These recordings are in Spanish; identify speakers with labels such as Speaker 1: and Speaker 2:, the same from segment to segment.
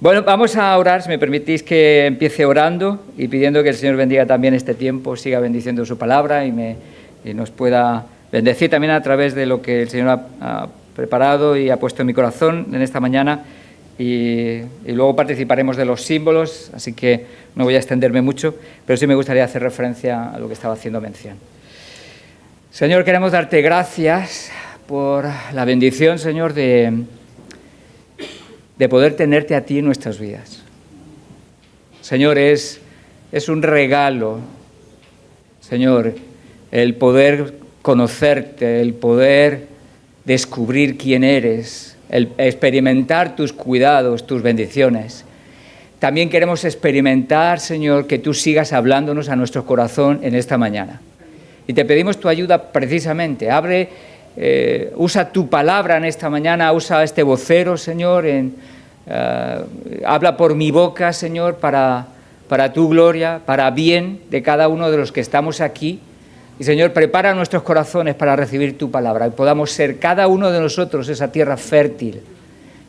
Speaker 1: Bueno, vamos a orar, si me permitís que empiece orando y pidiendo que el Señor bendiga también este tiempo, siga bendiciendo su palabra y nos pueda bendecir también a través de lo que el Señor ha preparado y ha puesto en mi corazón en esta mañana. Y luego participaremos de los símbolos, así que no voy a extenderme mucho, pero sí me gustaría hacer referencia a lo que estaba haciendo mención. Señor, queremos darte gracias por la bendición, Señor, de poder tenerte a ti en nuestras vidas. Señor, es un regalo, Señor, el poder conocerte, el poder descubrir quién eres, el experimentar tus cuidados, tus bendiciones. También queremos experimentar, Señor, que tú sigas hablándonos a nuestro corazón en esta mañana. Y te pedimos tu ayuda precisamente. Usa tu palabra en esta mañana, usa este vocero, Señor, habla por mi boca, Señor, para tu gloria, para bien de cada uno de los que estamos aquí. Y, Señor, prepara nuestros corazones para recibir tu palabra y podamos ser cada uno de nosotros esa tierra fértil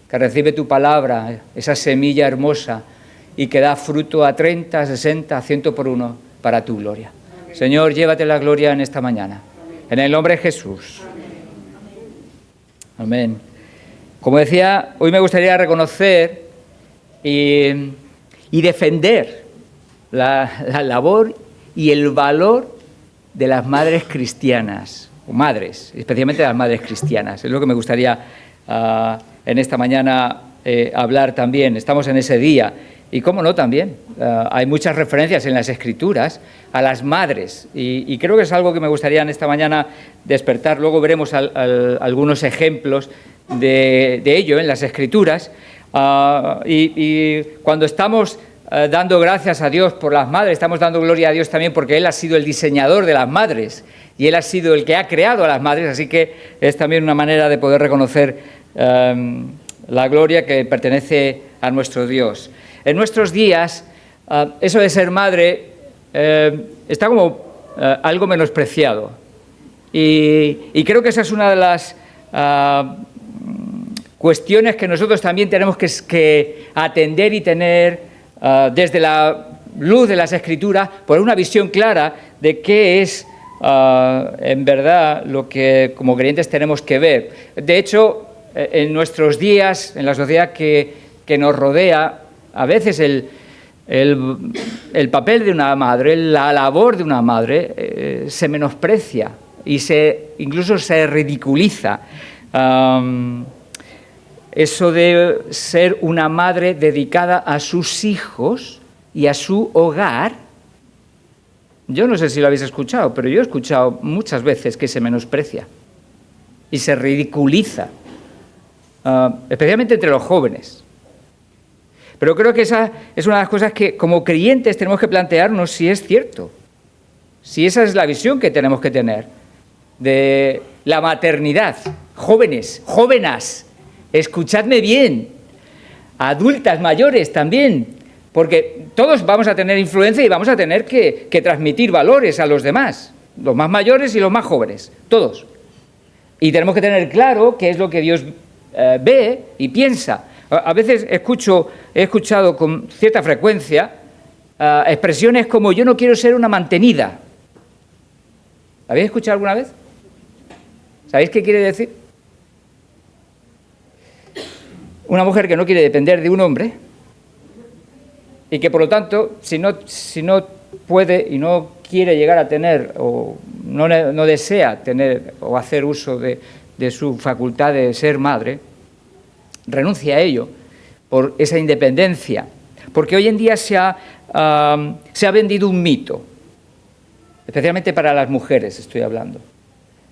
Speaker 1: que recibe tu palabra, esa semilla hermosa y que da fruto a 30, 60, 100 por uno para tu gloria. Amén. Señor, llévate la gloria en esta mañana. En el nombre de Jesús. Amén. Como decía, hoy me gustaría reconocer y defender la labor y el valor de las madres cristianas, o madres, especialmente las madres cristianas. Es lo que me gustaría en esta mañana hablar también. Estamos en ese día y, cómo no, también hay muchas referencias en las Escrituras a las madres y creo que es algo que me gustaría en esta mañana despertar. Luego veremos algunos ejemplos de ello en las Escrituras y cuando estamos dando gracias a Dios por las madres, estamos dando gloria a Dios también porque Él ha sido el diseñador de las madres y Él ha sido el que ha creado a las madres, así que es también una manera de poder reconocer la gloria que pertenece a nuestro Dios. En nuestros días, eso de ser madre está como algo menospreciado y creo que esa es una de las cuestiones que nosotros también tenemos que atender y tener desde la luz de las Escrituras, por una visión clara de qué es en verdad lo que como creyentes tenemos que ver. De hecho, en nuestros días, en la sociedad que nos rodea, a veces el papel de una madre, la labor de una madre, se menosprecia y incluso se ridiculiza. Eso de ser una madre dedicada a sus hijos y a su hogar, yo no sé si lo habéis escuchado, pero yo he escuchado muchas veces que se menosprecia y se ridiculiza, especialmente entre los jóvenes. Pero creo que esa es una de las cosas que como creyentes tenemos que plantearnos si es cierto, si esa es la visión que tenemos que tener de la maternidad. Jóvenes, escuchadme bien, adultas mayores también, porque todos vamos a tener influencia y vamos a tener que transmitir valores a los demás, los más mayores y los más jóvenes, todos. Y tenemos que tener claro qué es lo que Dios ve y piensa. A veces he escuchado con cierta frecuencia expresiones como yo no quiero ser una mantenida. ¿La habéis escuchado alguna vez? ¿Sabéis qué quiere decir? Una mujer que no quiere depender de un hombre y que, por lo tanto, si no puede y no quiere llegar a tener o no desea tener o hacer uso de su facultad de ser madre, renuncia a ello por esa independencia. Porque hoy en día se ha vendido un mito, especialmente para las mujeres estoy hablando,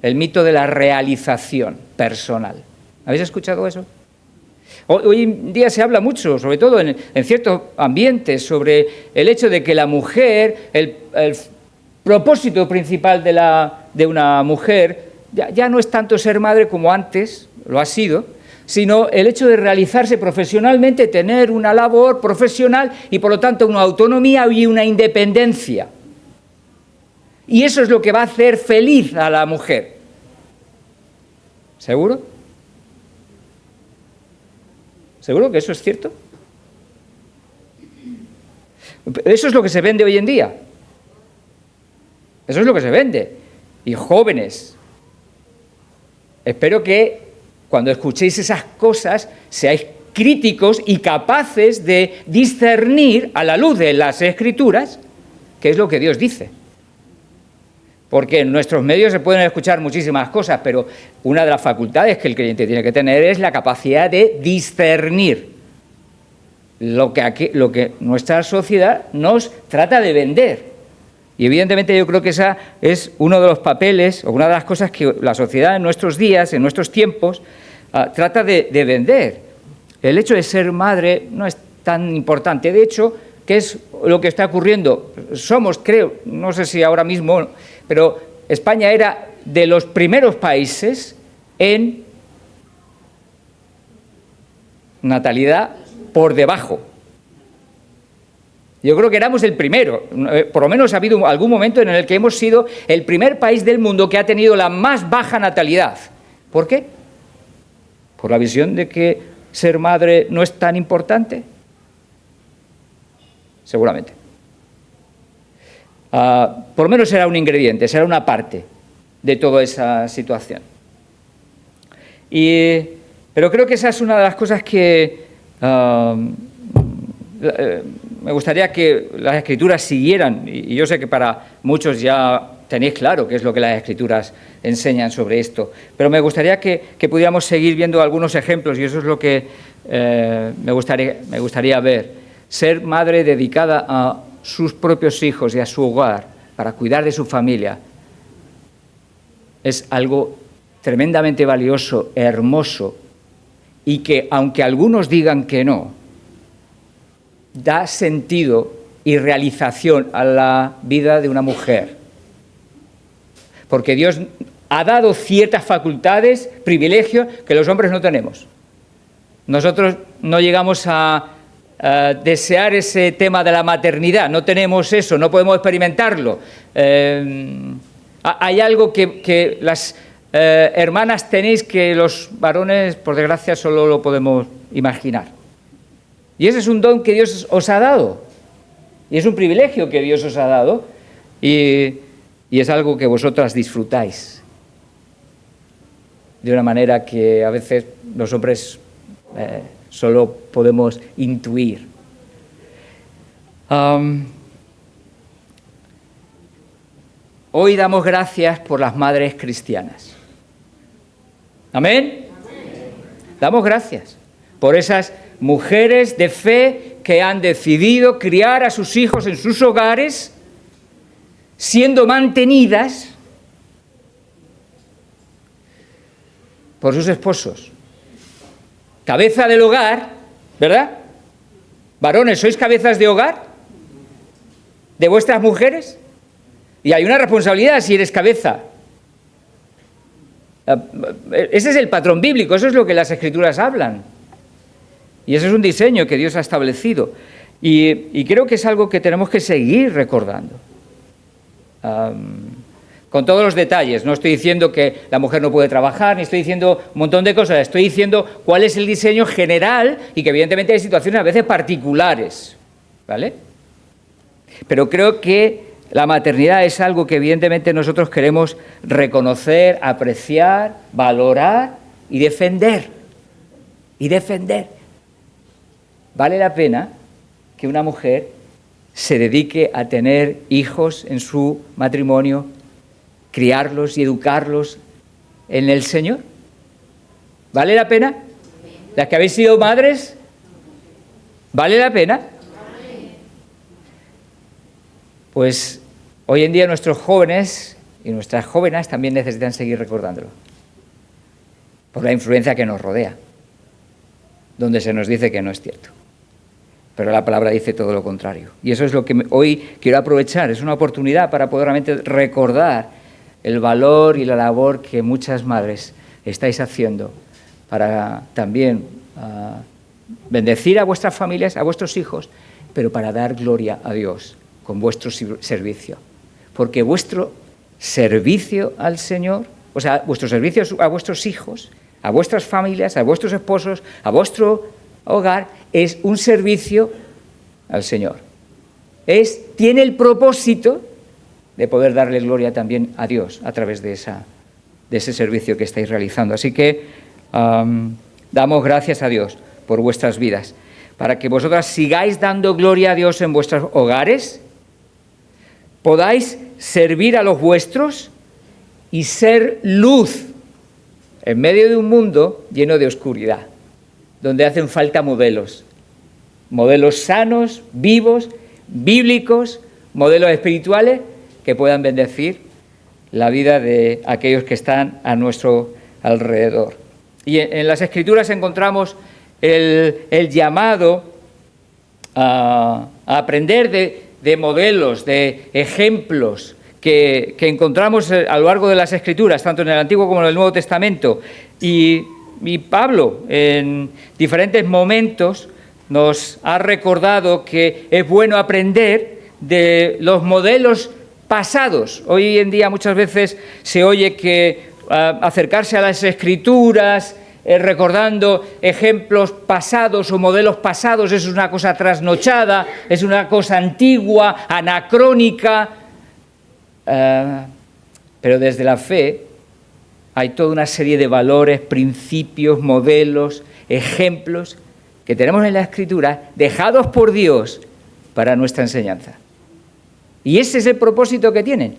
Speaker 1: el mito de la realización personal. ¿Habéis escuchado eso? Hoy en día se habla mucho, sobre todo en ciertos ambientes, sobre el hecho de que la mujer, el propósito principal de una mujer, ya no es tanto ser madre como antes lo ha sido, sino el hecho de realizarse profesionalmente, tener una labor profesional y por lo tanto una autonomía y una independencia. Y eso es lo que va a hacer feliz a la mujer. ¿Seguro? ¿Seguro que eso es cierto? Eso es lo que se vende hoy en día. Eso es lo que se vende. Y jóvenes, espero que cuando escuchéis esas cosas seáis críticos y capaces de discernir a la luz de las Escrituras qué es lo que Dios dice. Porque en nuestros medios se pueden escuchar muchísimas cosas, pero una de las facultades que el creyente tiene que tener es la capacidad de discernir lo que nuestra sociedad nos trata de vender. Y evidentemente yo creo que esa es uno de los papeles o una de las cosas que la sociedad en nuestros días, en nuestros tiempos, trata de vender. El hecho de ser madre no es tan importante. De hecho, ¿qué es lo que está ocurriendo? Somos, creo, no sé si ahora mismo, pero España era de los primeros países en natalidad por debajo. Yo creo que éramos el primero, por lo menos ha habido algún momento en el que hemos sido el primer país del mundo que ha tenido la más baja natalidad. ¿Por qué? ¿Por la visión de que ser madre no es tan importante? Seguramente. Por lo menos será un ingrediente, será una parte de toda esa situación. Pero creo que esa es una de las cosas que me gustaría que las Escrituras siguieran, y yo sé que para muchos ya tenéis claro qué es lo que las Escrituras enseñan sobre esto, pero me gustaría que pudiéramos seguir viendo algunos ejemplos, y eso es lo que me gustaría ver. Ser madre dedicada a sus propios hijos y a su hogar para cuidar de su familia es algo tremendamente valioso, hermoso, y que, aunque algunos digan que no, da sentido y realización a la vida de una mujer. Porque Dios ha dado ciertas facultades, privilegios, que los hombres no tenemos. Nosotros no llegamos a desear ese tema de la maternidad, no tenemos eso, no podemos experimentarlo. Hay algo que las hermanas tenéis que los varones, por desgracia, solo lo podemos imaginar. Y ese es un don que Dios os ha dado, y es un privilegio que Dios os ha dado, y es algo que vosotras disfrutáis de una manera que a veces los hombres solo podemos intuir. Hoy damos gracias por las madres cristianas. ¿Amén? Damos gracias por esas mujeres de fe que han decidido criar a sus hijos en sus hogares, siendo mantenidas por sus esposos. Cabeza del hogar, ¿verdad? Varones, ¿sois cabezas de hogar? ¿De vuestras mujeres? Y hay una responsabilidad si eres cabeza. Ese es el patrón bíblico, eso es lo que las Escrituras hablan. Y ese es un diseño que Dios ha establecido. Y creo que es algo que tenemos que seguir recordando. Con todos los detalles. No estoy diciendo que la mujer no puede trabajar, ni estoy diciendo un montón de cosas. Estoy diciendo cuál es el diseño general y que evidentemente hay situaciones a veces particulares. ¿Vale? Pero creo que la maternidad es algo que evidentemente nosotros queremos reconocer, apreciar, valorar y defender. Y defender. Vale la pena que una mujer se dedique a tener hijos en su matrimonio, criarlos y educarlos en el Señor. ¿Vale la pena? ¿Las que habéis sido madres? ¿Vale la pena? Pues hoy en día nuestros jóvenes y nuestras jóvenes también necesitan seguir recordándolo, por la influencia que nos rodea, donde se nos dice que no es cierto. Pero la palabra dice todo lo contrario. Y eso es lo que hoy quiero aprovechar. Es una oportunidad para poder realmente recordar el valor y la labor que muchas madres estáis haciendo para también bendecir a vuestras familias, a vuestros hijos, pero para dar gloria a Dios con vuestro servicio. Porque vuestro servicio al Señor, o sea, vuestro servicio a vuestros hijos, a vuestras familias, a vuestros esposos, a vuestro hogar, es un servicio al Señor. tiene el propósito de poder darle gloria también a Dios a través de ese servicio que estáis realizando. Así que damos gracias a Dios por vuestras vidas, para que vosotras sigáis dando gloria a Dios en vuestros hogares, podáis servir a los vuestros y ser luz en medio de un mundo lleno de oscuridad, donde hacen falta modelos sanos, vivos, bíblicos, modelos espirituales que puedan bendecir la vida de aquellos que están a nuestro alrededor. Y en las Escrituras encontramos el llamado a aprender de modelos, de ejemplos que encontramos a lo largo de las Escrituras, tanto en el Antiguo como en el Nuevo Testamento. Y Pablo, en diferentes momentos, nos ha recordado que es bueno aprender de los modelos pasados. Hoy en día muchas veces se oye que acercarse a las Escrituras recordando ejemplos pasados o modelos pasados es una cosa trasnochada, es una cosa antigua, anacrónica, pero desde la fe hay toda una serie de valores, principios, modelos, ejemplos que tenemos en la Escritura dejados por Dios para nuestra enseñanza. Y ese es el propósito que tienen.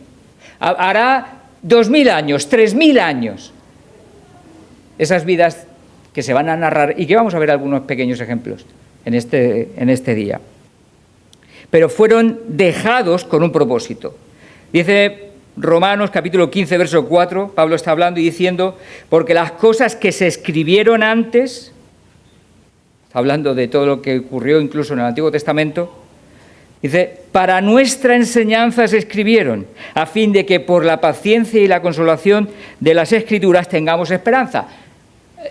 Speaker 1: Hará 2000 años, 3000 años, esas vidas que se van a narrar y que vamos a ver algunos pequeños ejemplos en este día. Pero fueron dejados con un propósito. Dice Romanos capítulo 15, verso 4, Pablo está hablando y diciendo, porque las cosas que se escribieron antes, está hablando de todo lo que ocurrió incluso en el Antiguo Testamento, dice, para nuestra enseñanza se escribieron, a fin de que por la paciencia y la consolación de las Escrituras tengamos esperanza.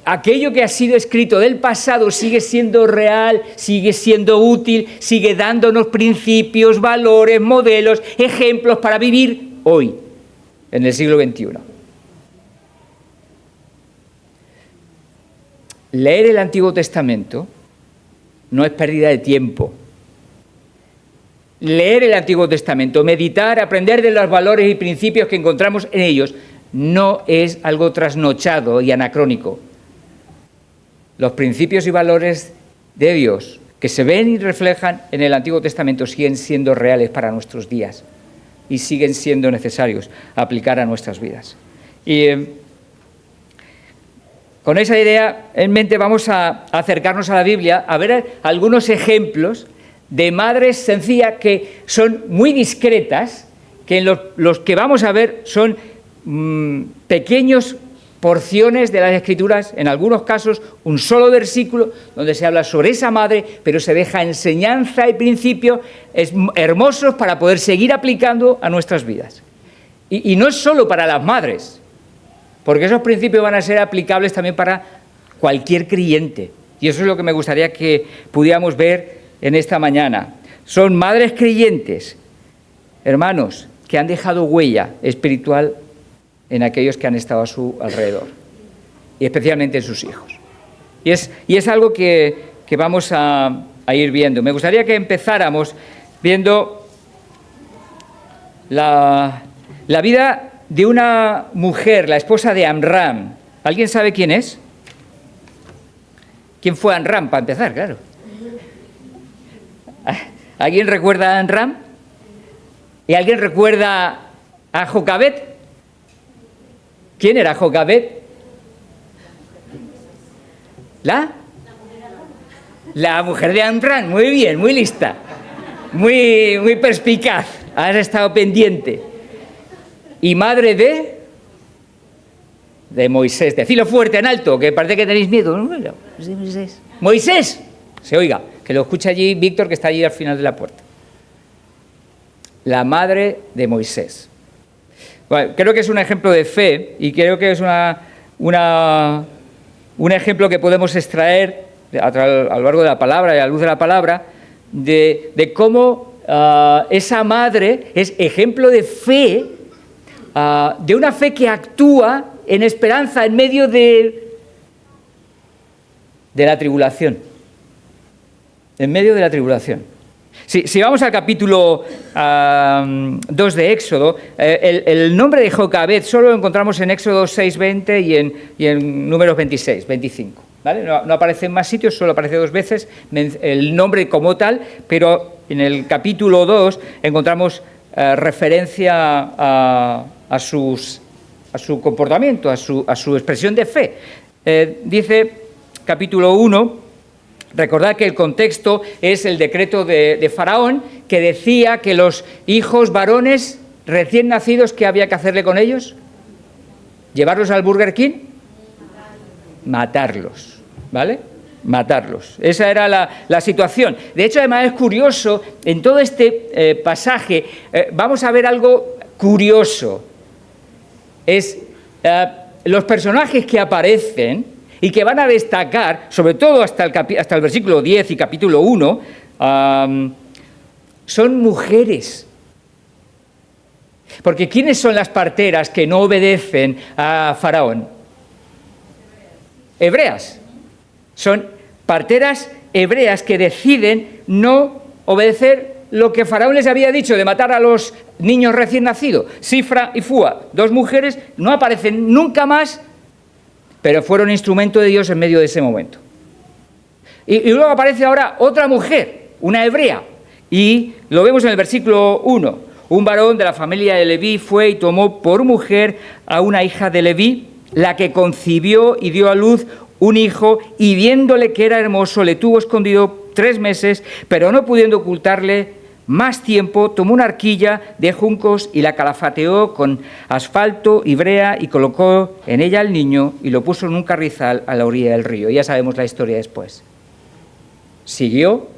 Speaker 1: Aquello que ha sido escrito del pasado sigue siendo real, sigue siendo útil, sigue dándonos principios, valores, modelos, ejemplos para vivir hoy, en el siglo XXI. Leer el Antiguo Testamento no es pérdida de tiempo. Leer el Antiguo Testamento, meditar, aprender de los valores y principios que encontramos en ellos, no es algo trasnochado y anacrónico. Los principios y valores de Dios que se ven y reflejan en el Antiguo Testamento siguen siendo reales para nuestros días y siguen siendo necesarios aplicar a nuestras vidas. Y con esa idea en mente vamos a acercarnos a la Biblia, a ver algunos ejemplos de madres sencillas que son muy discretas, que los que vamos a ver son pequeños porciones de las Escrituras, en algunos casos un solo versículo donde se habla sobre esa madre, pero se deja enseñanza y principios hermosos para poder seguir aplicando a nuestras vidas. Y no es solo para las madres, porque esos principios van a ser aplicables también para cualquier creyente. Y eso es lo que me gustaría que pudiéramos ver en esta mañana. Son madres creyentes, hermanos, que han dejado huella espiritual en aquellos que han estado a su alrededor, y especialmente en sus hijos. Y es algo que vamos a ir viendo. Me gustaría que empezáramos viendo la vida de una mujer, la esposa de Amram. ¿Alguien sabe quién es? ¿Quién fue Amram, para empezar? Claro. ¿Alguien recuerda a Amram? ¿Y alguien recuerda a Jocabet? ¿Quién era Jocabet? La mujer de Amram. Muy bien, muy lista, muy perspicaz. Has estado pendiente. Y madre de Moisés. Decidlo fuerte, en alto, que parece que tenéis miedo. Moisés. Se oiga, que lo escucha allí Víctor, que está allí al final de la puerta. La madre de Moisés. Bueno, creo que es un ejemplo de fe y creo que es un ejemplo que podemos extraer a lo largo de la palabra y a la luz de la palabra de cómo esa madre es ejemplo de fe, de una fe que actúa en esperanza en medio de la tribulación. En medio de la tribulación. Si vamos al capítulo 2 de Éxodo, el nombre de Jocabed solo lo encontramos en Éxodo 6:20 y en Números 26, 25. ¿Vale? No aparece en más sitios, solo aparece 2 veces el nombre como tal, pero en el capítulo 2 encontramos referencia a su comportamiento, a su expresión de fe. Dice, capítulo 1, recordad que el contexto es el decreto de Faraón, que decía que los hijos varones recién nacidos, ¿qué había que hacerle con ellos? ¿Llevarlos al Burger King? Matarlos, ¿vale? Matarlos. Esa era la situación. De hecho, además es curioso, en todo este pasaje vamos a ver algo curioso. Los personajes que aparecen y que van a destacar, sobre todo hasta el versículo 10 y capítulo 1, son mujeres. Porque ¿quiénes son las parteras que no obedecen a Faraón? Hebreas. Son parteras hebreas que deciden no obedecer lo que Faraón les había dicho de matar a los niños recién nacidos. Sifra y Fúa, 2 mujeres, no aparecen nunca más, pero fueron instrumento de Dios en medio de ese momento. Y luego aparece ahora otra mujer, una hebrea, y lo vemos en el versículo 1. Un varón de la familia de Leví fue y tomó por mujer a una hija de Leví, la que concibió y dio a luz un hijo, y viéndole que era hermoso, le tuvo escondido 3 meses, pero no pudiendo ocultarle más tiempo, tomó una arquilla de juncos y la calafateó con asfalto y brea y colocó en ella al niño y lo puso en un carrizal a la orilla del río. Ya sabemos la historia después. Siguió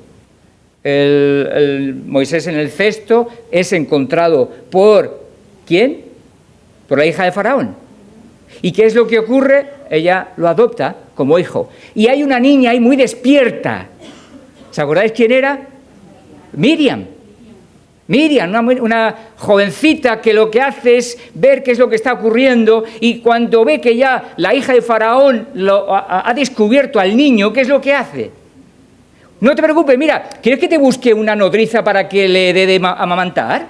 Speaker 1: el Moisés en el cesto, es encontrado por ¿quién? Por la hija de Faraón. ¿Y qué es lo que ocurre? Ella lo adopta como hijo. Y hay una niña ahí muy despierta. ¿Os acordáis quién era? Miriam, una jovencita que lo que hace es ver qué es lo que está ocurriendo, y cuando ve que ya la hija de Faraón ha descubierto al niño, ¿qué es lo que hace? No te preocupes, mira, ¿quieres que te busque una nodriza para que le dé de amamantar?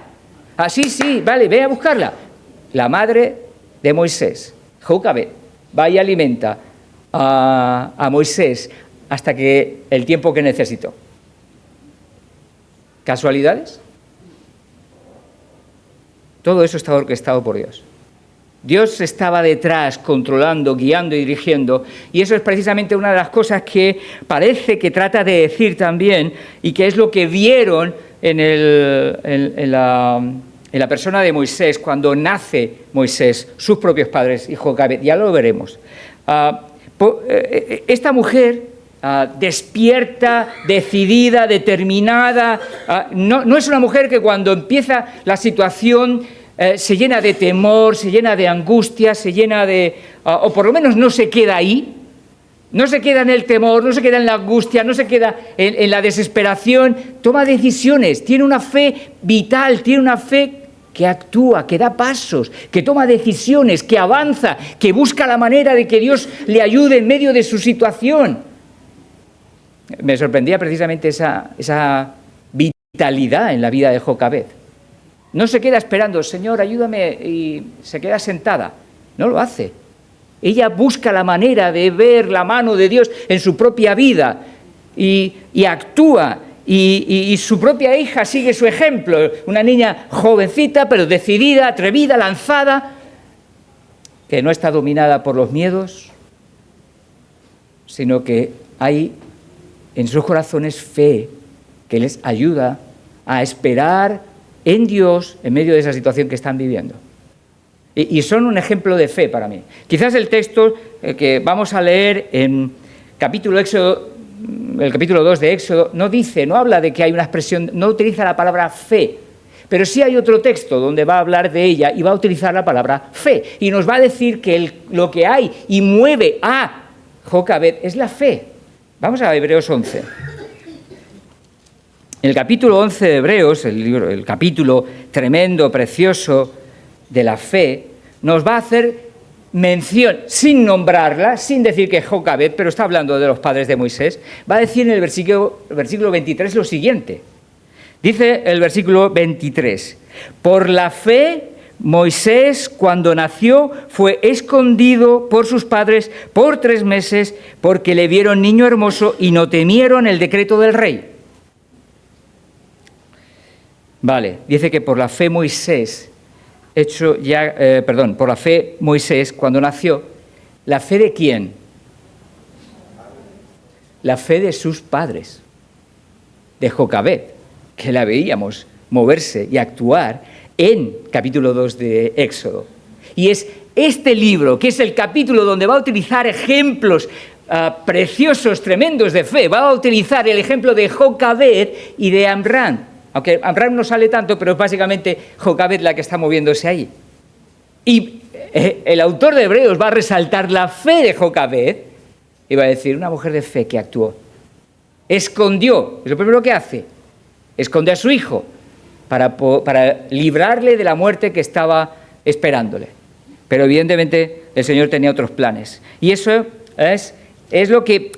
Speaker 1: Ah, sí, vale, ve a buscarla. La madre de Moisés, Jocabed, va y alimenta a Moisés hasta que el tiempo que necesitó. ¿Casualidades? Todo eso estaba orquestado por Dios. Dios estaba detrás, controlando, guiando y dirigiendo, y eso es precisamente una de las cosas que parece que trata de decir también, y que es lo que vieron en la persona de Moisés, cuando nace Moisés, sus propios padres y Jocabed. Ya lo veremos. Esta mujer despierta, decidida, determinada, no es una mujer que cuando empieza la situación se llena de temor, se llena de angustia, se llena de... o por lo menos no se queda ahí, no se queda en el temor, no se queda en la angustia, no se queda en la desesperación, toma decisiones, tiene una fe vital, tiene una fe que actúa, que da pasos, que toma decisiones, que avanza, que busca la manera de que Dios le ayude en medio de su situación. Me sorprendía precisamente esa vitalidad en la vida de Jocabed. No se queda esperando, Señor, ayúdame, y se queda sentada. No lo hace. Ella busca la manera de ver la mano de Dios en su propia vida y actúa. Y su propia hija sigue su ejemplo. Una niña jovencita, pero decidida, atrevida, lanzada, que no está dominada por los miedos, sino que hay en sus corazones fe que les ayuda a esperar en Dios en medio de esa situación que están viviendo. Y son un ejemplo de fe para mí. Quizás el texto que vamos a leer en el capítulo 2 de Éxodo no habla de que hay una expresión, no utiliza la palabra fe, pero sí hay otro texto donde va a hablar de ella y va a utilizar la palabra fe. Y nos va a decir que lo que hay y mueve a Jocabed es la fe. Vamos a Hebreos 11. El capítulo 11 de Hebreos, el capítulo tremendo, precioso de la fe, nos va a hacer mención, sin nombrarla, sin decir que es Jocabed, pero está hablando de los padres de Moisés, va a decir en el versículo 23 lo siguiente. Dice el versículo 23, por la fe Moisés, cuando nació, fue escondido por sus padres por 3 meses porque le vieron niño hermoso y no temieron el decreto del rey. Vale, dice que por la fe Moisés, por la fe Moisés, cuando nació, ¿la fe de quién? La fe de sus padres, de Jocabed, que la veíamos moverse y actuar en capítulo 2 de Éxodo. Y es este libro, que es el capítulo donde va a utilizar ejemplos preciosos, tremendos de fe. Va a utilizar el ejemplo de Jocabed y de Amram. Aunque Amram no sale tanto, pero es básicamente Jocabed la que está moviéndose ahí. Y el autor de Hebreos va a resaltar la fe de Jocabed y va a decir, una mujer de fe que actuó. Escondió, es lo primero que hace, esconde a su hijo para librarle de la muerte que estaba esperándole. Pero evidentemente el Señor tenía otros planes. Y eso es lo que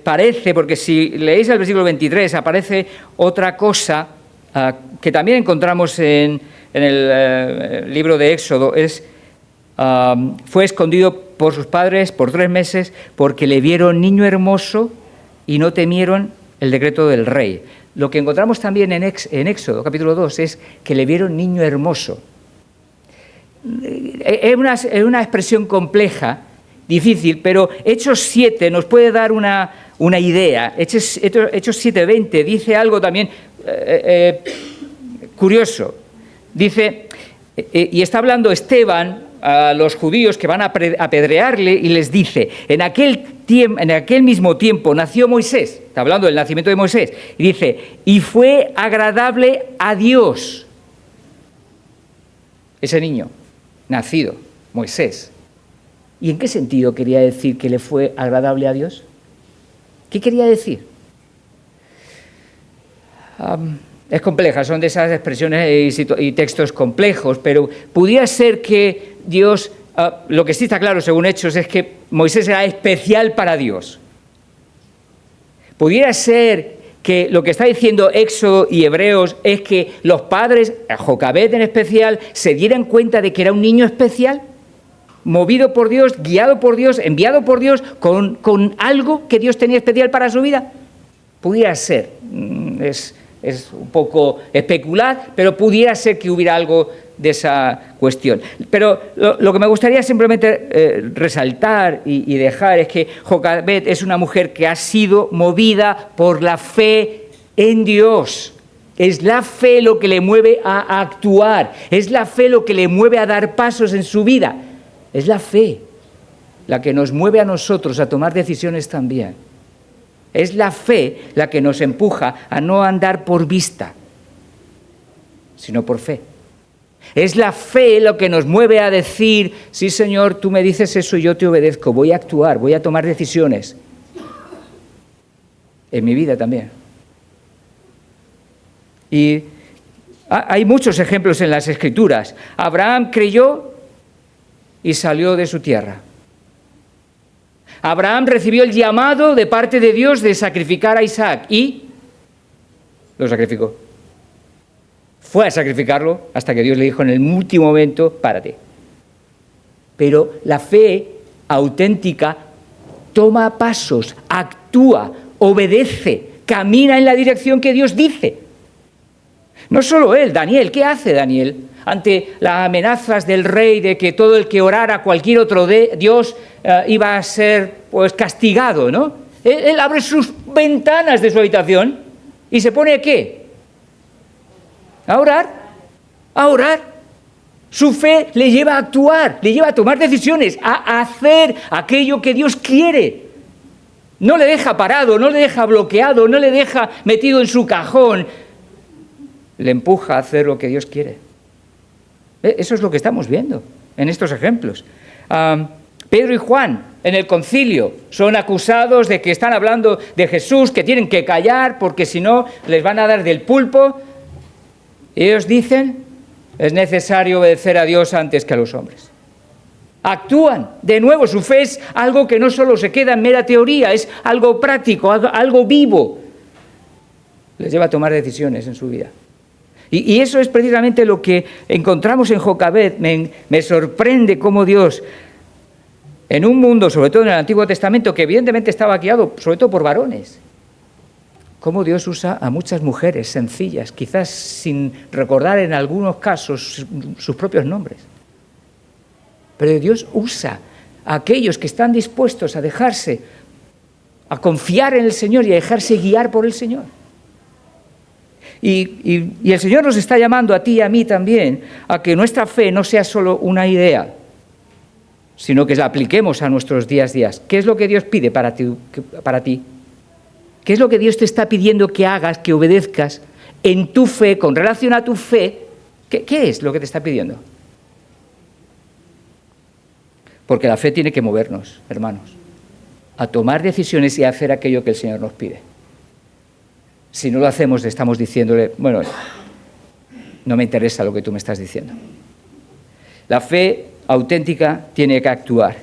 Speaker 1: parece, porque si leéis el versículo 23, aparece otra cosa que también encontramos en el libro de Éxodo, fue escondido por sus padres por 3 meses porque le vieron niño hermoso y no temieron el decreto del rey. Lo que encontramos también en Éxodo, capítulo 2, es que le vieron niño hermoso. Es una expresión compleja, difícil, pero Hechos 7 nos puede dar una idea. Hechos 7:20 dice algo también curioso. Dice, y está hablando Esteban a los judíos que van a apedrearle y les dice, en aquel mismo tiempo nació Moisés, está hablando del nacimiento de Moisés, y dice, y fue agradable a Dios. Ese niño, nacido, Moisés. ¿Y en qué sentido quería decir que le fue agradable a Dios? ¿Qué quería decir? Es compleja, son de esas expresiones y textos complejos, pero pudiera ser que Dios, lo que sí está claro según Hechos es que Moisés era especial para Dios. Pudiera ser que lo que está diciendo Éxodo y Hebreos es que los padres, Jocabed en especial, se dieran cuenta de que era un niño especial, movido por Dios, guiado por Dios, enviado por Dios, con algo que Dios tenía especial para su vida. Pudiera ser, es un poco especular, pero pudiera ser que hubiera algo de esa cuestión. Pero lo que me gustaría simplemente resaltar y dejar es que Jocabed es una mujer que ha sido movida por la fe en Dios. Es la fe lo que le mueve a actuar, es la fe lo que le mueve a dar pasos en su vida. Es la fe la que nos mueve a nosotros a tomar decisiones también. Es la fe la que nos empuja a no andar por vista, sino por fe. Es la fe lo que nos mueve a decir, sí Señor, tú me dices eso y yo te obedezco, voy a actuar, voy a tomar decisiones. En mi vida también. Y hay muchos ejemplos en las Escrituras. Abraham creyó y salió de su tierra. Abraham recibió el llamado de parte de Dios de sacrificar a Isaac y lo sacrificó. Fue a sacrificarlo hasta que Dios le dijo en el último momento, párate. Pero la fe auténtica toma pasos, actúa, obedece, camina en la dirección que Dios dice. No solo él, Daniel, ¿qué hace Daniel? Ante las amenazas del rey de que todo el que orara a cualquier otro Dios iba a ser castigado, ¿no? Él abre sus ventanas de su habitación y se pone ¿qué? A orar. Su fe le lleva a actuar, le lleva a tomar decisiones, a hacer aquello que Dios quiere. No le deja parado, no le deja bloqueado, no le deja metido en su cajón. Le empuja a hacer lo que Dios quiere. Eso es lo que estamos viendo en estos ejemplos. Pedro y Juan en el concilio son acusados de que están hablando de Jesús, que tienen que callar porque si no les van a dar del pulpo. Ellos dicen, es necesario obedecer a Dios antes que a los hombres. Actúan. De nuevo, su fe es algo que no solo se queda en mera teoría, es algo práctico, algo vivo. les lleva a tomar decisiones en su vida. Y eso es precisamente lo que encontramos en Jocabed. Me sorprende cómo Dios, en un mundo, sobre todo en el Antiguo Testamento, que evidentemente estaba guiado sobre todo por varones, cómo Dios usa a muchas mujeres sencillas, quizás sin recordar en algunos casos sus propios nombres. Pero Dios usa a aquellos que están dispuestos a dejarse, a confiar en el Señor y a dejarse guiar por el Señor. Y el Señor nos está llamando a ti y a mí también a que nuestra fe no sea solo una idea, sino que la apliquemos a nuestros días a días. ¿Qué es lo que Dios pide para ti? ¿Qué es lo que Dios te está pidiendo que hagas, que obedezcas en tu fe, con relación a tu fe? ¿Qué es lo que te está pidiendo? Porque la fe tiene que movernos, hermanos, a tomar decisiones y a hacer aquello que el Señor nos pide. Si no lo hacemos, le estamos diciéndole, bueno, no me interesa lo que tú me estás diciendo. La fe auténtica tiene que actuar.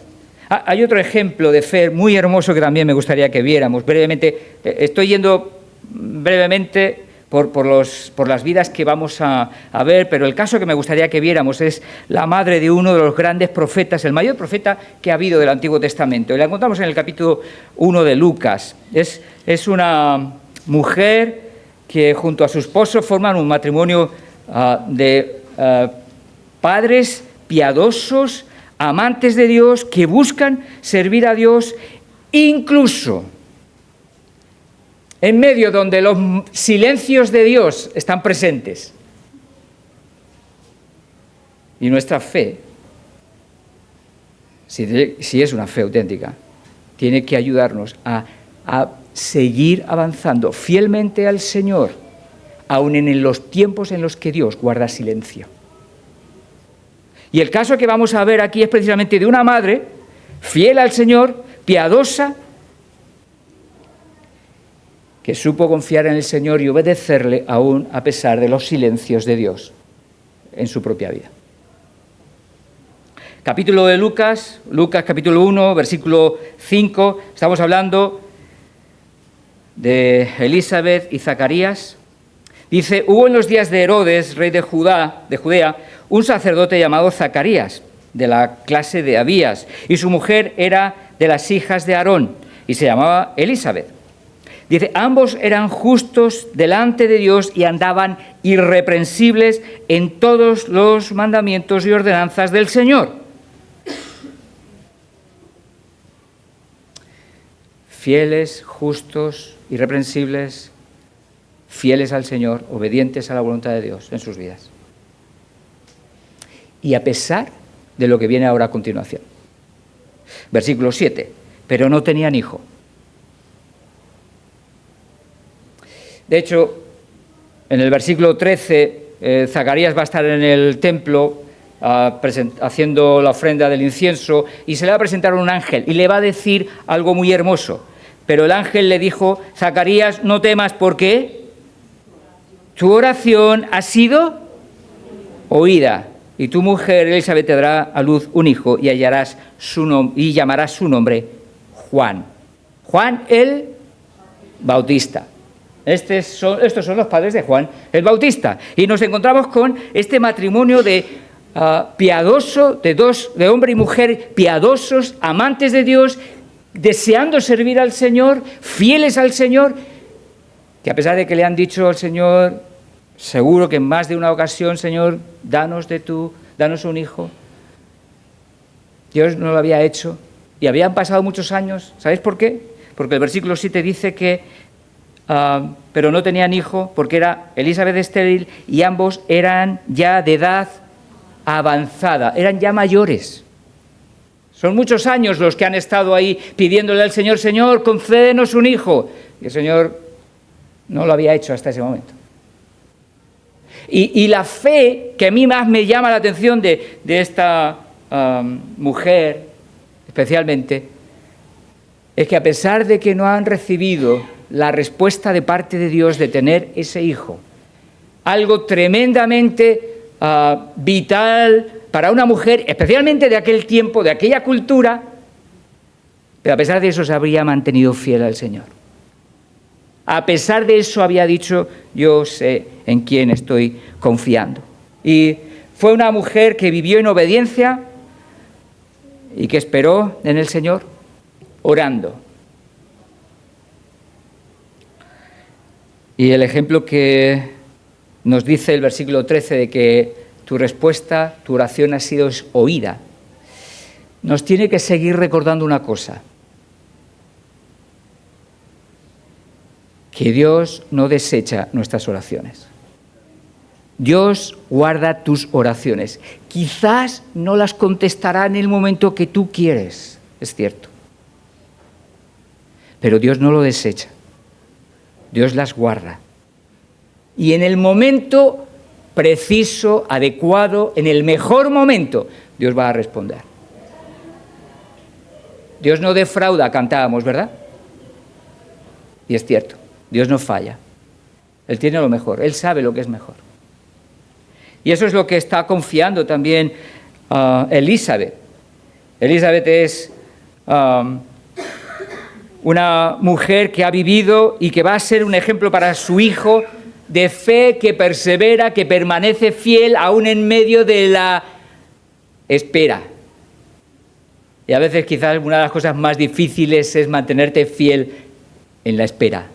Speaker 1: Hay otro ejemplo de fe muy hermoso que también me gustaría que viéramos brevemente. Estoy yendo brevemente por las vidas que vamos a ver, pero el caso que me gustaría que viéramos es la madre de uno de los grandes profetas, el mayor profeta que ha habido del Antiguo Testamento. Y la encontramos en el capítulo 1 de Lucas. Es una mujer que junto a su esposo forman un matrimonio de padres piadosos, amantes de Dios, que buscan servir a Dios, incluso en medio donde los silencios de Dios están presentes. Y nuestra fe, si es una fe auténtica, tiene que ayudarnos a seguir avanzando fielmente al Señor, aun en los tiempos en los que Dios guarda silencio. Y el caso que vamos a ver aquí es precisamente de una madre fiel al Señor, piadosa, que supo confiar en el Señor y obedecerle aún a pesar de los silencios de Dios en su propia vida. Capítulo de Lucas capítulo 1, versículo 5, estamos hablando de Elizabeth y Zacarías. Dice, hubo en los días de Herodes, rey de Judea, un sacerdote llamado Zacarías, de la clase de Abías, y su mujer era de las hijas de Aarón, y se llamaba Elizabeth. Dice, ambos eran justos delante de Dios y andaban irreprensibles en todos los mandamientos y ordenanzas del Señor. Fieles, justos, irreprensibles, fieles al Señor, obedientes a la voluntad de Dios en sus vidas. Y a pesar de lo que viene ahora a continuación. Versículo 7. Pero no tenían hijo. De hecho, en el versículo 13, Zacarías va a estar en el templo haciendo la ofrenda del incienso y se le va a presentar un ángel y le va a decir algo muy hermoso. Pero el ángel le dijo, Zacarías, no temas, ¿por qué? Tu oración ha sido oída y tu mujer Elizabeth te dará a luz un hijo y llamarás su nombre Juan. Juan el Bautista. Estos son los padres de Juan el Bautista. Y nos encontramos con este matrimonio piadoso, de hombre y mujer piadosos, amantes de Dios, deseando servir al Señor, fieles al Señor, que a pesar de que le han dicho al Señor, seguro que en más de una ocasión, Señor, danos un hijo, Dios no lo había hecho y habían pasado muchos años. ¿Sabéis por qué? Porque el versículo 7 dice que pero no tenían hijo porque era Elizabeth estéril y ambos eran ya de edad avanzada, eran ya mayores. Son muchos años los que han estado ahí pidiéndole al Señor, Señor, concédenos un hijo. Y el Señor no lo había hecho hasta ese momento. Y la fe que a mí más me llama la atención de esta mujer, especialmente, es que a pesar de que no han recibido la respuesta de parte de Dios de tener ese hijo, algo tremendamente vital para una mujer, especialmente de aquel tiempo, de aquella cultura, pero a pesar de eso se habría mantenido fiel al Señor. A pesar de eso había dicho, yo sé en quién estoy confiando. Y fue una mujer que vivió en obediencia y que esperó en el Señor, orando. Y el ejemplo que nos dice el versículo 13 de que tu respuesta, tu oración ha sido oída, nos tiene que seguir recordando una cosa: que Dios no desecha nuestras oraciones. Dios guarda tus oraciones. Quizás no las contestará en el momento que tú quieres, es cierto. Pero Dios no lo desecha. Dios las guarda. Y en el momento preciso, adecuado, en el mejor momento, Dios va a responder. Dios no defrauda, cantábamos, ¿verdad? Y es cierto, Dios no falla. Él tiene lo mejor, Él sabe lo que es mejor. Y eso es lo que está confiando también Elizabeth. Elizabeth es una mujer que ha vivido y que va a ser un ejemplo para su hijo de fe, que persevera, que permanece fiel aún en medio de la espera. Y a veces quizás una de las cosas más difíciles es mantenerte fiel en la espera,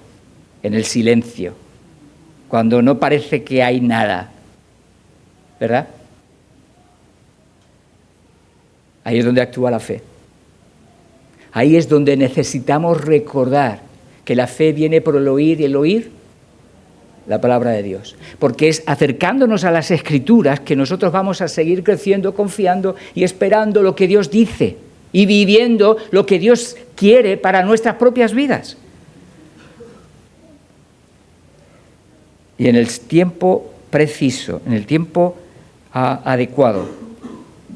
Speaker 1: en el silencio, cuando no parece que hay nada, ¿verdad? Ahí es donde actúa la fe. Ahí es donde necesitamos recordar que la fe viene por el oír y el oír la palabra de Dios. Porque es acercándonos a las Escrituras que nosotros vamos a seguir creciendo, confiando y esperando lo que Dios dice y viviendo lo que Dios quiere para nuestras propias vidas. Y en el tiempo preciso, en el tiempo adecuado,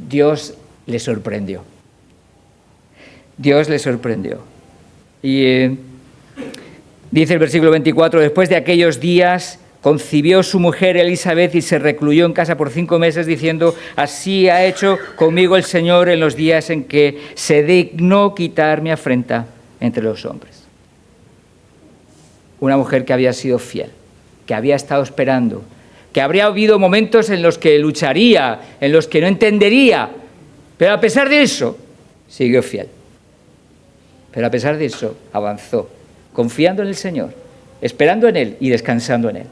Speaker 1: Dios le sorprendió. Dios le sorprendió. Y dice el versículo 24, después de aquellos días concibió su mujer Elizabeth y se recluyó en casa por 5 meses diciendo, así ha hecho conmigo el Señor en los días en que se dignó quitar mi afrenta entre los hombres. Una mujer que había sido fiel, que había estado esperando, que habría habido momentos en los que lucharía, en los que no entendería, pero a pesar de eso, siguió fiel. Pero a pesar de eso, avanzó, confiando en el Señor, esperando en Él y descansando en Él.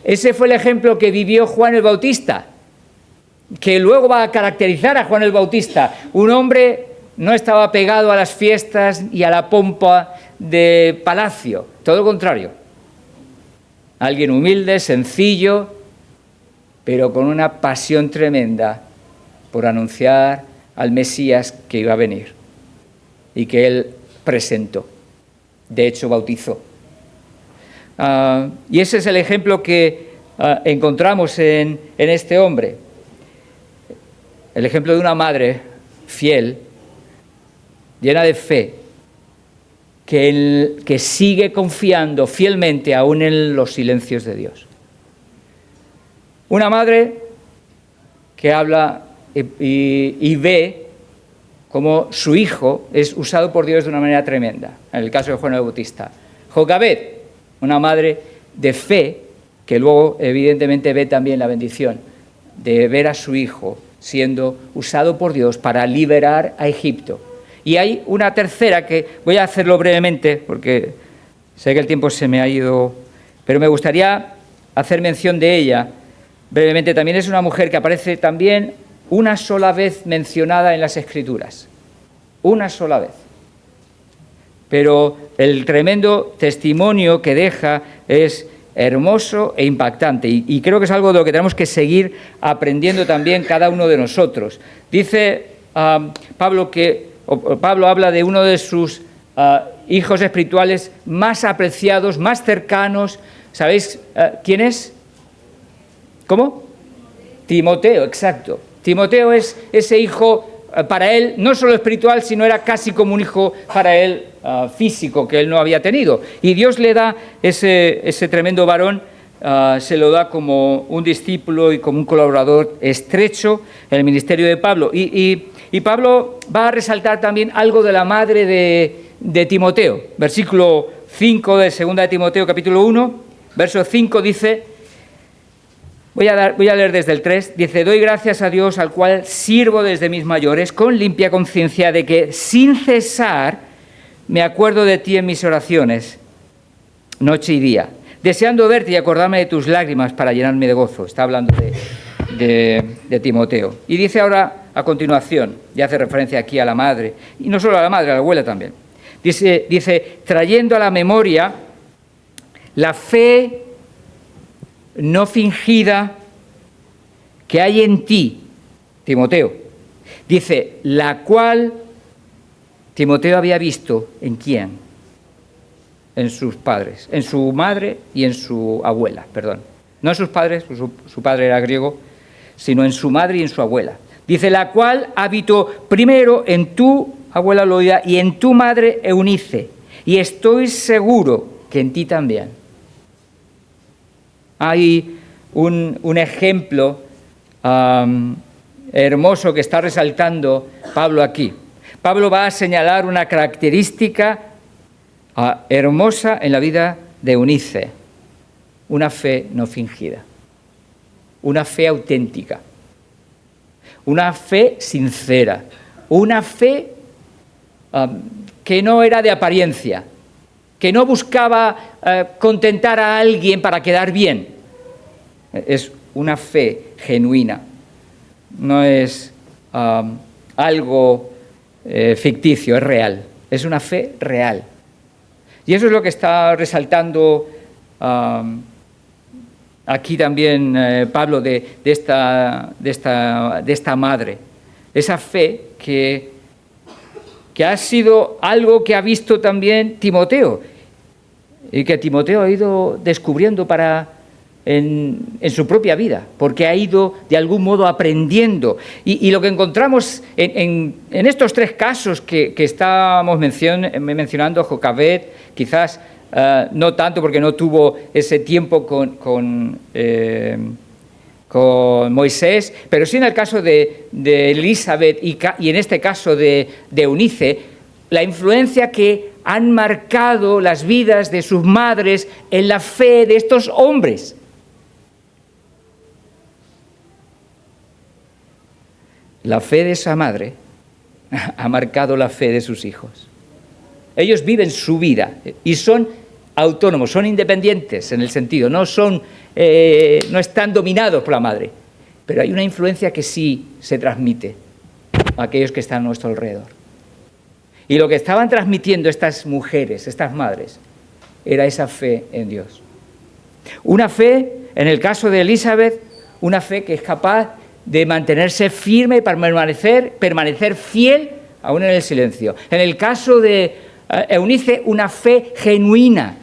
Speaker 1: Ese fue el ejemplo que vivió Juan el Bautista, que luego va a caracterizar a Juan el Bautista. Un hombre no estaba pegado a las fiestas y a la pompa de palacio, todo lo contrario. Alguien humilde, sencillo, pero con una pasión tremenda por anunciar al Mesías que iba a venir y que él presentó. De hecho, bautizó. Y ese es el ejemplo que encontramos en este hombre. El ejemplo de una madre fiel, llena de fe, que sigue confiando fielmente aún en los silencios de Dios. Una que habla y ve cómo su hijo es usado por Dios de una manera tremenda, en el caso de Juan el Bautista. Jocabed, una madre de fe, que luego evidentemente ve también la bendición de ver a su hijo siendo usado por Dios para liberar a Egipto. Y hay una tercera que voy a hacerlo brevemente, porque sé que el tiempo se me ha ido, pero me gustaría hacer mención de ella brevemente. También es una mujer que aparece también una sola vez mencionada en las Escrituras. Una sola vez. Pero el tremendo testimonio que deja es hermoso e impactante. Y creo que es algo de lo que tenemos que seguir aprendiendo también cada uno de nosotros. Dice Pablo habla de uno de sus hijos espirituales más apreciados, más cercanos. ¿Sabéis quién es? ¿Cómo? Timoteo, exacto. Timoteo es ese hijo para él, no solo espiritual, sino era casi como un hijo para él físico que él no había tenido. Y Dios le da ese tremendo varón, se lo da como un discípulo y como un colaborador estrecho en el ministerio de Pablo. Y Pablo va a resaltar también algo de la madre de Timoteo. Versículo 5 de 2 de Timoteo, capítulo 1, verso 5, dice, voy a leer desde el 3, dice, doy gracias a Dios al cual sirvo desde mis mayores con limpia conciencia de que sin cesar me acuerdo de ti en mis oraciones, noche y día, deseando verte y acordarme de tus lágrimas para llenarme de gozo. Está hablando de Timoteo. Y dice ahora, a continuación, y hace referencia aquí a la madre, y no solo a la madre, a la abuela también. Dice, trayendo a la memoria la fe no fingida que hay en ti, Timoteo. Dice, la cual Timoteo había visto ¿en quién? En sus padres, en su madre y en su abuela, perdón. No en sus padres, su padre era griego, sino en su madre y en su abuela. Dice, la cual habitó primero en tu abuela Loida y en tu madre Eunice, y estoy seguro que en ti también. Hay un ejemplo hermoso que está resaltando Pablo aquí. Pablo va a señalar una característica hermosa en la vida de Eunice, una fe no fingida, una fe auténtica, una fe sincera, una fe que no era de apariencia, que no buscaba contentar a alguien para quedar bien. Es una fe genuina, no es algo ficticio, es real, es una fe real. Y eso es lo que está resaltando aquí también Pablo de esta madre, esa fe que ha sido algo que ha visto también Timoteo y que Timoteo ha ido descubriendo en su propia vida, porque ha ido de algún modo aprendiendo. Y lo que encontramos en estos tres casos que estábamos mencionando, Jocabed, quizás no tanto porque no tuvo ese tiempo con Moisés, pero sí en el caso de Elizabeth y en este caso de Eunice, la influencia que han marcado las vidas de sus madres en la fe de estos hombres. La fe de esa madre ha marcado la fe de sus hijos. Ellos viven su vida y son autónomos, son independientes en el sentido, no están dominados por la madre, pero hay una influencia que sí se transmite a aquellos que están a nuestro alrededor. Y lo que estaban transmitiendo estas mujeres, estas madres, era esa fe en Dios. Una fe, en el caso de Elizabeth, una fe que es capaz de mantenerse firme y permanecer fiel aún en el silencio. En el caso de Eunice, una fe genuina,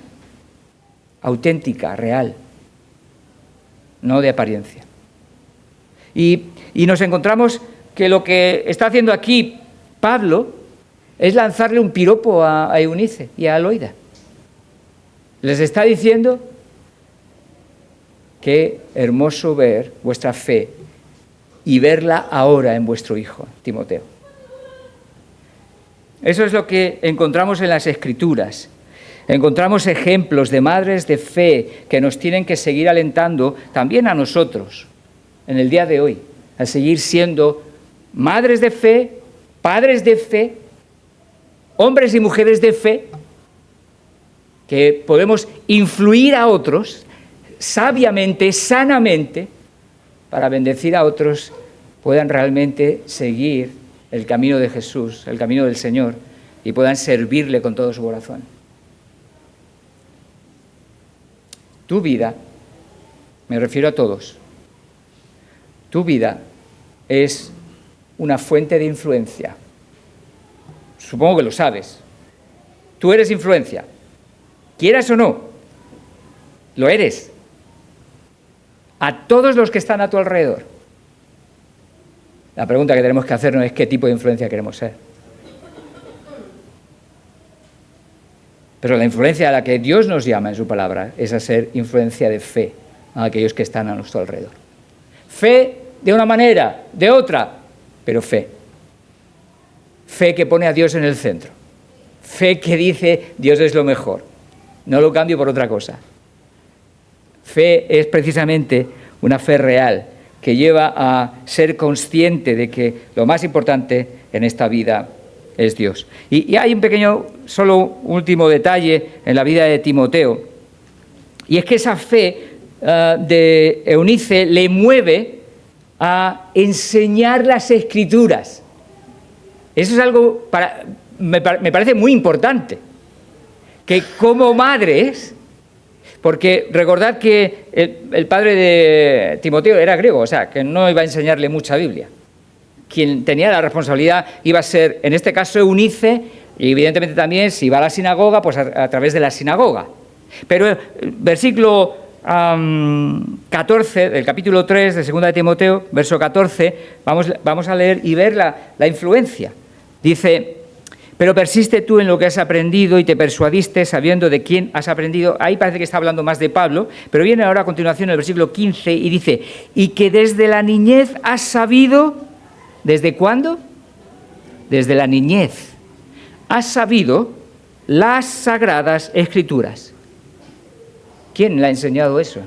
Speaker 1: auténtica, real, no de apariencia. Y nos encontramos que lo que está haciendo aquí Pablo es lanzarle un piropo a Eunice y a Loida. Les está diciendo: qué hermoso ver vuestra fe y verla ahora en vuestro hijo, Timoteo. Eso es lo que encontramos en las Escrituras. Encontramos ejemplos de madres de fe que nos tienen que seguir alentando también a nosotros en el día de hoy, a seguir siendo madres de fe, padres de fe, hombres y mujeres de fe, que podemos influir a otros sabiamente, sanamente, para bendecir a otros, puedan realmente seguir el camino de Jesús, el camino del Señor, y puedan servirle con todo su corazón. Tu vida, me refiero a todos, tu vida es una fuente de influencia. Supongo que lo sabes. Tú eres influencia. Quieras o no, lo eres. A todos los que están a tu alrededor. La pregunta que tenemos que hacernos es qué tipo de influencia queremos ser. Pero la influencia a la que Dios nos llama en su palabra es a ser influencia de fe a aquellos que están a nuestro alrededor. Fe de una manera, de otra, pero fe. Fe que pone a Dios en el centro. Fe que dice Dios es lo mejor. No lo cambio por otra cosa. Fe es precisamente una fe real que lleva a ser consciente de que lo más importante en esta vida es Dios. Y hay un pequeño, solo último detalle en la vida de Timoteo, y es que esa fe de Eunice le mueve a enseñar las Escrituras. Eso es algo, me parece muy importante, que como madres, porque recordad que el padre de Timoteo era griego, o sea, que no iba a enseñarle mucha Biblia. Quien tenía la responsabilidad iba a ser, en este caso, Eunice, y evidentemente también, si va a la sinagoga, pues a través de la sinagoga. Pero el versículo 14 del capítulo 3 de 2 de Timoteo, verso 14, vamos a leer y ver la influencia. Dice: pero persiste tú en lo que has aprendido y te persuadiste sabiendo de quién has aprendido. Ahí parece que está hablando más de Pablo, pero viene ahora a continuación el versículo 15 y dice: y que desde la niñez has sabido. ¿Desde cuándo? Desde la niñez has sabido las Sagradas Escrituras. ¿Quién le ha enseñado eso?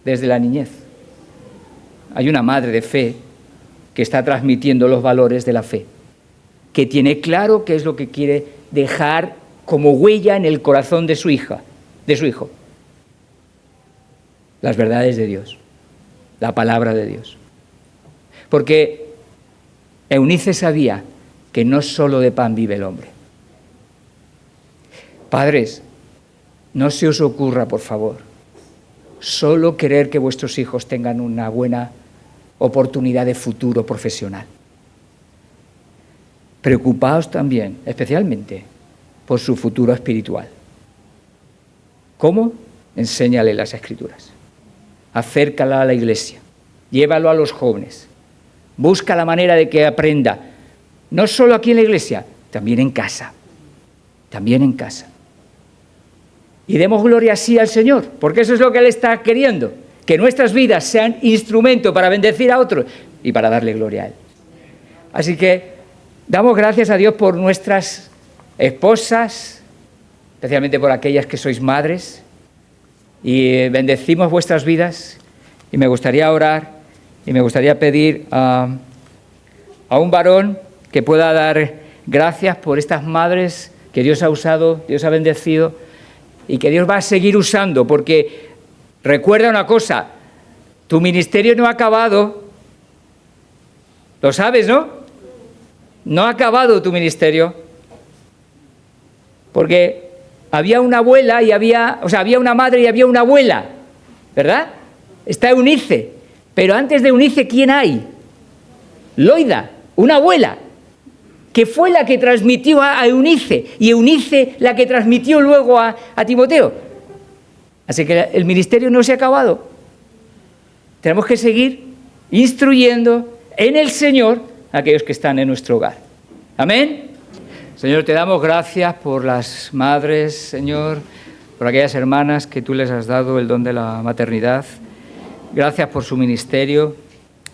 Speaker 1: Desde la niñez. Hay una madre de fe que está transmitiendo los valores de la fe, que tiene claro qué es lo que quiere dejar como huella en el corazón de su hija, de su hijo. Las verdades de Dios, la palabra de Dios. Porque Eunice sabía que no solo de pan vive el hombre. Padres, no se os ocurra, por favor, solo querer que vuestros hijos tengan una buena oportunidad de futuro profesional. Preocupaos también, especialmente, por su futuro espiritual. ¿Cómo? Enséñale las Escrituras. Acércala a la iglesia. Llévalo a los jóvenes. Busca la manera de que aprenda, no solo aquí en la iglesia, también en casa. También en casa. Y demos gloria así al Señor, porque eso es lo que Él está queriendo, que nuestras vidas sean instrumento para bendecir a otros y para darle gloria a Él. Así que damos gracias a Dios por nuestras esposas, especialmente por aquellas que sois madres, y bendecimos vuestras vidas. Y me gustaría orar y me gustaría pedir a un varón que pueda dar gracias por estas madres que Dios ha usado, Dios ha bendecido y que Dios va a seguir usando, porque recuerda una cosa, tu ministerio no ha acabado, lo sabes, ¿no? No ha acabado tu ministerio, porque había una abuela y había una madre y había una abuela, ¿verdad? Está Eunice, pero antes de Eunice, ¿quién hay? Loida, una abuela, que fue la que transmitió a Eunice, y Eunice la que transmitió luego a Timoteo. Así que el ministerio no se ha acabado. Tenemos que seguir instruyendo en el Señor a aquellos que están en nuestro hogar. Amén. Señor, te damos gracias por las madres, Señor, por aquellas hermanas que tú les has dado el don de la maternidad. Gracias por su ministerio,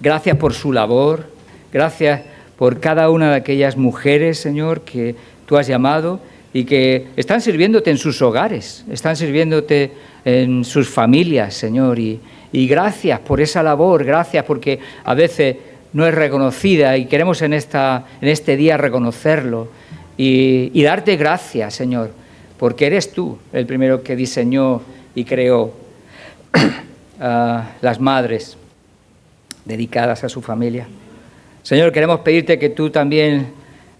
Speaker 1: gracias por su labor, gracias por cada una de aquellas mujeres, Señor, que tú has llamado y que están sirviéndote en sus hogares, están sirviéndote en sus familias, Señor. Y gracias por esa labor, gracias porque a veces no es reconocida y queremos en este día reconocerlo y darte gracias, Señor, porque eres tú el primero que diseñó y creó las madres dedicadas a su familia. Señor, queremos pedirte que tú también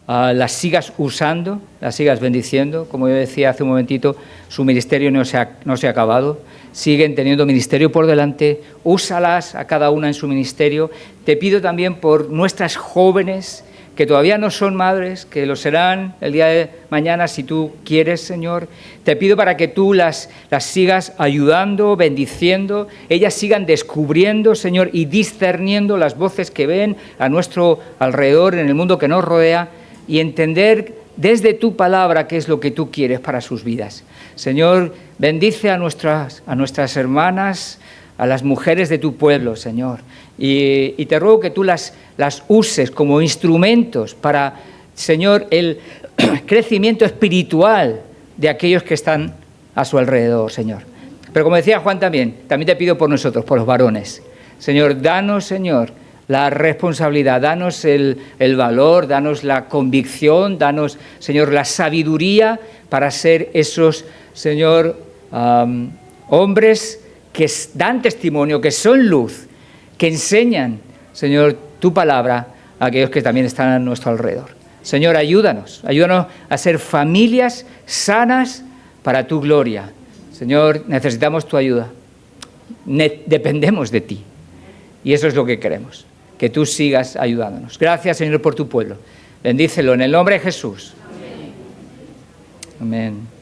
Speaker 1: las sigas usando, las sigas bendiciendo. Como yo decía hace un momentito, su ministerio no se ha acabado. Siguen teniendo ministerio por delante. Úsalas a cada una en su ministerio. Te pido también por nuestras jóvenes que todavía no son madres, que lo serán el día de mañana si tú quieres, Señor. Te pido para que tú las sigas ayudando, bendiciendo, ellas sigan descubriendo, Señor, y discerniendo las voces que ven a nuestro alrededor, en el mundo que nos rodea, y entender desde tu palabra qué es lo que tú quieres para sus vidas. Señor, bendice a nuestras hermanas, a las mujeres de tu pueblo, Señor, y te ruego que tú las uses como instrumentos para, Señor, el crecimiento espiritual de aquellos que están a su alrededor, Señor. Pero como decía Juan también te pido por nosotros, por los varones. Señor, danos, Señor, la responsabilidad, danos el valor, danos la convicción, danos, Señor, la sabiduría para ser esos, Señor, hombres que dan testimonio, que son luz, que enseñan, Señor, tu palabra a aquellos que también están a nuestro alrededor. Señor, ayúdanos a ser familias sanas para tu gloria. Señor, necesitamos tu ayuda. Dependemos de ti. Y eso es lo que queremos, que tú sigas ayudándonos. Gracias, Señor, por tu pueblo. Bendícelo en el nombre de Jesús. Amén. Amén.